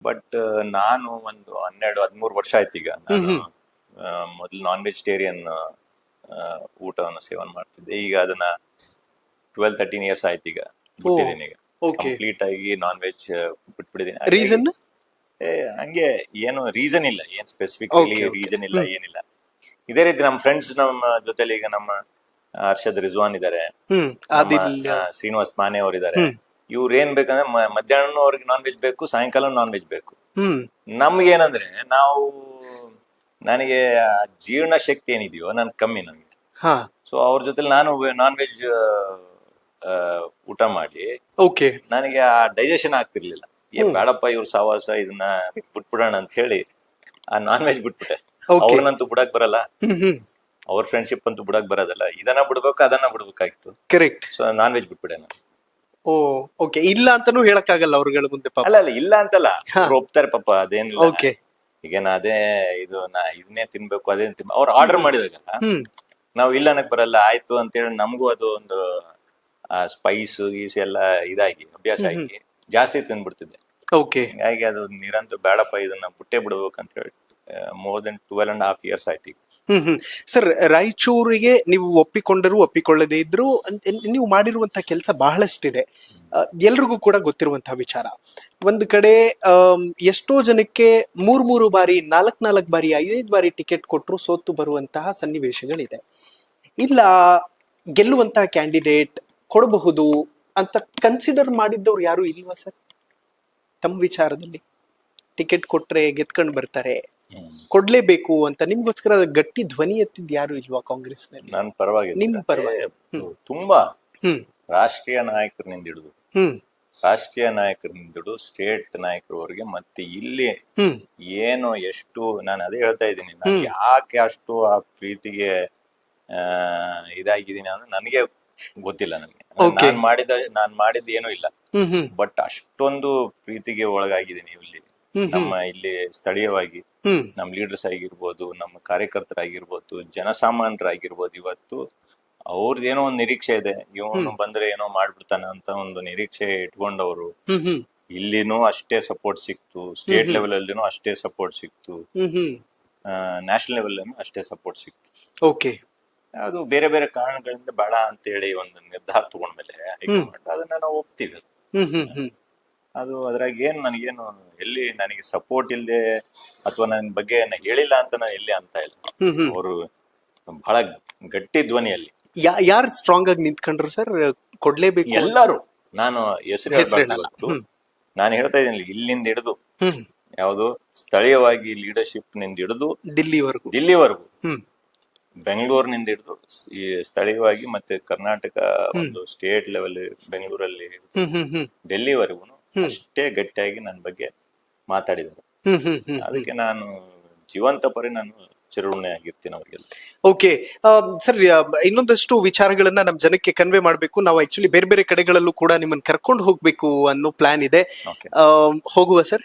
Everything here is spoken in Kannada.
ಬಟ್ ನಾನು ಒಂದು 12-13 ವರ್ಷ ಆಯ್ತು ಈಗ ನಾನು ಮೊದಲು ನಾನ್ ವೆಜಿಟೇರಿಯನ್ ಊಟವನ್ನು ಸೇವನೆ ಮಾಡ್ತಿದ್ದೆ. ಈಗ ಅದನ್ನ 12-13 ಇಯರ್ಸ್ ಆಯ್ತು ಈಗ ಬಿಟ್ಟಿದ್ದೀನಿ. ಈಗ ಕಂಪ್ಲೀಟ್ ಆಗಿ ನಾನ್ ವೆಜ್ ಬಿಟ್ಬಿಟ್ಟಿದ್ದೀನಿ. ರೀಸನ್ ಹಂಗೆ ಏನು ರೀಸನ್ ಇಲ್ಲ, ಏನ್ ಸ್ಪೆಸಿಫಿಕಲಿ ರೀಸನ್ ಇಲ್ಲ, ಏನಿಲ್ಲ. ಇದೇ ರೀತಿ ನಮ್ಮ ಫ್ರೆಂಡ್ಸ್ ನಮ್ಮ ಜೊತೆಲಿ ಈಗ ನಮ್ಮ ಅರ್ಷದ್ ರಿಜ್ವಾನ್ ಇದಾರೆ, ಶ್ರೀನಿವಾಸ್ ಮಾನೆ ಅವ್ರು ಇದಾರೆ. ಇವ್ರು ಏನ್ ಬೇಕಂದ್ರೆ ಮಧ್ಯಾಹ್ನ ಅವ್ರಿಗೆ ನಾನ್ ವೆಜ್ ಬೇಕು, ಸಾಯಂಕಾಲ ನಾನ್ ವೆಜ್ ಬೇಕು. ನಮ್ಗೆ ಏನಂದ್ರೆ ನನಗೆ ಜೀರ್ಣ ಶಕ್ತಿ ಏನಿದೆಯೋ ನನ್ ಕಮ್ಮಿ ನನ್ಗೆ. ಸೊ ಅವ್ರ ಜೊತೆ ನಾನು ನಾನ್ ವೆಜ್ ಊಟ ಮಾಡಿ ನನಗೆ ಆ ಡೈಜೆಷನ್ ಆಗ್ತಿರ್ಲಿಲ್ಲ. ಬೇಡಪ್ಪ ಇವ್ರ ಸಹವಾಸ, ಇದನ್ನ ಬಿಟ್ಬಿಡೋಣ ಅಂತ ಹೇಳಿ ಆ ನಾನ್ ವೆಜ್ ಬಿಟ್ಬಿಟ್ಟೆ. ಅವ್ರನ್ನಂತೂ ಬಿಡಕ್ ಬರಲ್ಲ, ಅವ್ರ ಫ್ರೆಂಡ್ಶಿಪ್ ಅಂತೂ ಬಿಡಕ್ ಬರೋದಲ್ಲ, ಇದನ್ನ ಬಿಡ್ಬೇಕು ಅದನ್ನ ಬಿಡ್ಬೇಕಾಗಿತ್ತು. ಕರೆಕ್ಟ್. ಸೊ ನಾನ್ ವೆಜ್ ಬಿಟ್ಬಿಟ್ಟೆ ನಾನು. ಇಲ್ಲ ಅಂತಾನು ಹೇಳಕ್ಕಾಗಲ್ಲ ಅವ್ರಗಳ ಮುಂದೆ. ಅಲ್ಲ ಇಲ್ಲ ಅಂತಲ್ಲ, ಅವ್ರು ಒಪ್ತಾರೆ ಪಾಪ, ಅದೇನಿಲ್ಲ. ಈಗ ಅದೇ ಇದನ್ನೇ ತಿನ್ಬೇಕು ಅದೇನ್ ತಿನ್ಬೇಕು ಅವ್ರು ಆರ್ಡರ್ ಮಾಡಿದಾಗ ನಾವು ಇಲ್ಲ ಅನ್ನಕ್ ಬರಲ್ಲ. ಆಯ್ತು ಅಂತೇಳಿ ನಮಗೂ ಅದು ಒಂದು ಸ್ಪೈಸ್ ಗೀಸ್ ಎಲ್ಲ ಇದಾಗಿ ಅಭ್ಯಾಸ ಆಗಿ ಜಾಸ್ತಿ ತಿಂದ್ಬಿಡ್ತಿದ್ದೆ. ಹೀಗಾಗಿ ಅದು ನಿರಂತರ ಬೇಡಪ್ಪ ಇದನ್ನ ಬಿಟ್ಟೆ ಬಿಡ್ಬೇಕಂತ ಹೇಳಿ ಮೋರ್ ದೆನ್ 12.5 years ಆಯ್ತು. ಸರ್, ರಾಯಚೂರಿಗೆ ನೀವು ಒಪ್ಪಿಕೊಂಡರೂ ಒಪ್ಪಿಕೊಳ್ಳದೇ ಇದ್ರು ನೀವು ಮಾಡಿರುವಂತಹ ಕೆಲಸ ಬಹಳಷ್ಟಿದೆ, ಎಲ್ರಿಗೂ ಕೂಡ ಗೊತ್ತಿರುವಂತಹ ವಿಚಾರ. ಒಂದು ಕಡೆ ಎಷ್ಟೋ ಜನಕ್ಕೆ 3 ಬಾರಿ 4 ಬಾರಿ 5 ಬಾರಿ ಟಿಕೆಟ್ ಕೊಟ್ಟರು ಸೋತು ಬರುವಂತಹ ಸನ್ನಿವೇಶಗಳಿದೆ. ಇಲ್ಲ ಗೆಲ್ಲುವಂತಹ ಕ್ಯಾಂಡಿಡೇಟ್ ಕೊಡಬಹುದು ಅಂತ ಕನ್ಸಿಡರ್ ಮಾಡಿದ್ದವ್ರು ಯಾರು ಇಲ್ವಾ ಸರ್? ತಮ್ಮ ವಿಚಾರದಲ್ಲಿ ಟಿಕೆಟ್ ಕೊಟ್ರೆ ಗೆದ್ಕೊಂಡು ಬರ್ತಾರೆ, ಕೊಡ್ಲೇಬೇಕು ಅಂತ ನಿಮ್ಗೋಸ್ಕರ ಗಟ್ಟಿ ಧ್ವನಿ ಎತ್ತಿದ್ ಯಾರು ಇಲ್ವಾ ಕಾಂಗ್ರೆಸ್ ನಲ್ಲಿ? ನನ್ನ ಪರವಾಗಿ, ನಿಮ್ ಪರವಾಗಿ ತುಂಬಾ ರಾಷ್ಟ್ರೀಯ ನಾಯಕರಿಂದ ಹಿಡಿದು ಸ್ಟೇಟ್ ನಾಯಕರವರೆಗೆ, ಮತ್ತೆ ಇಲ್ಲಿ ಏನು ಎಷ್ಟು ನಾನು ಅದೇ ಹೇಳ್ತಾ ಇದ್ದೀನಿ, ನಾನು ಯಾಕೆ ಅಷ್ಟು ಆ ಪ್ರೀತಿಗೆ ಇದಾಗಿದ್ದೀನಿ ಅಂದ್ರೆ ನನಗೆ ಗೊತ್ತಿಲ್ಲ. ನನಗೆ ನಾನ್ ಮಾಡಿದ ಏನೂ ಇಲ್ಲ, ಬಟ್ ಅಷ್ಟೊಂದು ಪ್ರೀತಿಗೆ ಒಳಗಾಗಿದ್ದೀನಿ ಇಲ್ಲಿ. ನಮ್ಮ ಇಲ್ಲಿ ಸ್ಥಳೀಯವಾಗಿ ನಮ್ಮ ಲೀಡರ್ಸ್ ಆಗಿರ್ಬೋದು, ನಮ್ಮ ಕಾರ್ಯಕರ್ತರಾಗಿರ್ಬೋದು, ಜನಸಾಮಾನ್ಯರಾಗಿರ್ಬೋದು, ಇವತ್ತು ಅವ್ರದ್ದೇನೋ ಒಂದು ನಿರೀಕ್ಷೆ ಇದೆ, ಇವನು ಬಂದ್ರೆ ಏನೋ ಮಾಡ್ಬಿಡ್ತಾನ ಅಂತ ಒಂದು ನಿರೀಕ್ಷೆ ಇಟ್ಕೊಂಡವ್ರು. ಇಲ್ಲಿನೂ ಅಷ್ಟೇ ಸಪೋರ್ಟ್ ಸಿಕ್ತು, ಸ್ಟೇಟ್ ಲೆವೆಲ್ ಅಲ್ಲಿನೂ ಅಷ್ಟೇ ಸಪೋರ್ಟ್ ಸಿಕ್ತು, ನ್ಯಾಷನಲ್ ಲೆವೆಲ್ ಅಲ್ಲೂ ಅಷ್ಟೇ ಸಪೋರ್ಟ್ ಸಿಕ್ತು. ಅದು ಬೇರೆ ಬೇರೆ ಕಾರಣಗಳಿಂದ ಬೇಡ ಅಂತ ಹೇಳಿ ಒಂದು ನಿರ್ಧಾರ ತಗೊಂಡ್ಮೇಲೆ ಅದನ್ನ ನಾವು ಒಪ್ತೀವಿ. ಅದು ಅದ್ರಾಗ ನನಗೇನು ಎಲ್ಲಿ ನನಗೆ ಸಪೋರ್ಟ್ ಇಲ್ಲದೆ ಅಥವಾ ನನ್ನ ಬಗ್ಗೆ ಹೇಳಿಲ್ಲ ಅಂತ ನಾನು ಎಲ್ಲಿ ಅಂತ ಇಲ್ಲ. ಅವರು ಬಹಳ ಗಟ್ಟಿ ಧ್ವನಿಯಲ್ಲಿ ಯಾರು ಸ್ಟ್ರಾಂಗ್ ಆಗಿ ನಿಂತ್ಕೊಂಡ್ರು ಸರ್? ಕೊಡ್ಲೇಬೇಕು ಎಲ್ಲರೂ. ನಾನು ಹೆಸರು ನಾನು ಹೇಳ್ತಾ ಇದ್ದೀನಿ, ಇಲ್ಲಿಂದ ಹಿಡಿದು ಯಾವುದು ಸ್ಥಳೀಯವಾಗಿ ಲೀಡರ್ಶಿಪ್ ನಿಂದ ಹಿಡಿದು ದಿಲ್ಲಿವರೆಗೂ, ಬೆಂಗಳೂರಿನಿಂದ ಹಿಡಿದು ಈ ಸ್ಥಳೀಯವಾಗಿ ಮತ್ತೆ ಕರ್ನಾಟಕ ಒಂದು ಸ್ಟೇಟ್ ಲೆವೆಲ್ ಬೆಂಗಳೂರಲ್ಲಿ ಡೆಲ್ಲಿವರೆಗೂ ಅಷ್ಟೇ ಗಟ್ಟಿಯಾಗಿ ನನ್ನ ಬಗ್ಗೆ ಮಾತಾಡಿದ್ದಾರೆ. ಅದಕ್ಕೆ ನಾನು ಜೀವಂತ ಪರಿ ನಾನು ಚಿರಋಣಿ ಆಗಿರ್ತೀನಿ ಅವರಿಗೆಲ್ಲ. ಓಕೆ ಸರ್, ಇನ್ನೊಂದಷ್ಟು ವಿಚಾರಗಳನ್ನ ನಮ್ ಜನಕ್ಕೆ ಕನ್ವೆ ಮಾಡ್ಬೇಕು. ನಾವು ಆಕ್ಚುಲಿ ಬೇರೆ ಬೇರೆ ಕಡೆಗಳಲ್ಲೂ ಕೂಡ ನಿಮ್ಮನ್ನ ಕರ್ಕೊಂಡು ಹೋಗ್ಬೇಕು ಅನ್ನೋ ಪ್ಲಾನ್ ಇದೆ. ಹೋಗುವ ಸರ್?